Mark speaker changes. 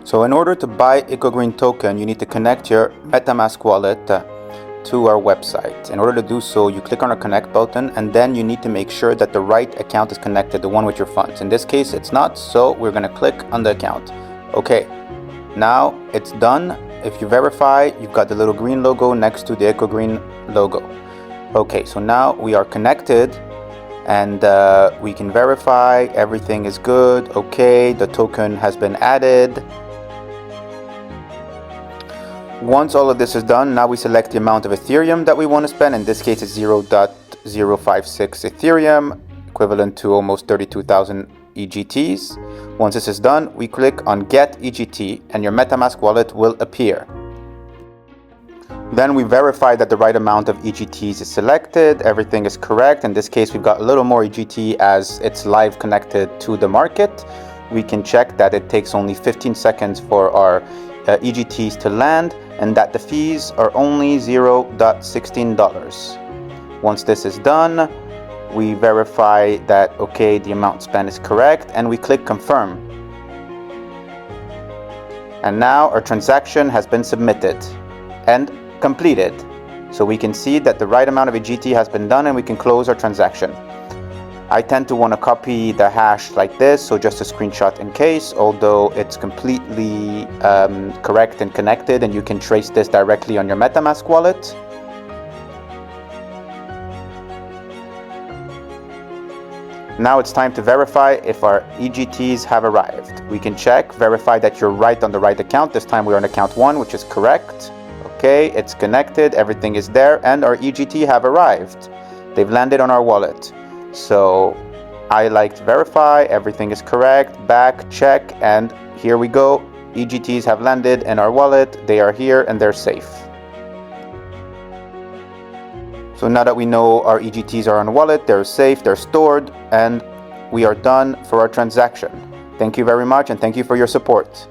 Speaker 1: So in order to buy EcoGreen token, you need to connect your MetaMask wallet to our website. In order to do so, you click on our connect button, and then you need to make sure that the right account is connected, the one with your funds. In this case, it's not, so we're going to click on the account. Okay, now it's done. If you verify, you've got the little green logo next to the EcoGreen logo. Okay, so now we are connected, and we can verify everything is good. Okay, the token has been added. Once all of this is done, now we select the amount of Ethereum that we want to spend. In this case, it's 0.056 Ethereum, equivalent to almost 32,000 EGTs. Once this is done, we click on Get EGT, and your MetaMask wallet will appear. Then we verify that the right amount of EGTs is selected, everything is correct. In this case, we've got a little more EGT as it's live connected to the market. We can check that it takes only 15 seconds for our EGTs to land, and that the fees are only $0.16. Once this is done, we verify that okay, the amount spent is correct, and we click confirm. And now our transaction has been submitted and completed. So we can see that the right amount of EGT has been done, and we can close our transaction. I tend to want to copy the hash like this, so just a screenshot in case, although it's completely correct and connected, and you can trace this directly on your MetaMask wallet. Now it's time to verify if our EGTs have arrived. We can check, verify that you're right on the right account. This time we're on account 1, which is correct. Okay, it's connected, everything is there, and our EGT have arrived. They've landed on our wallet. So I like to verify, everything is correct, back, check, and here we go. EGTs have landed in our wallet, they are here and they're safe. So now that we know our EGTs are on the wallet, they're safe, they're stored, and we are done for our transaction. Thank you very much, and thank you for your support.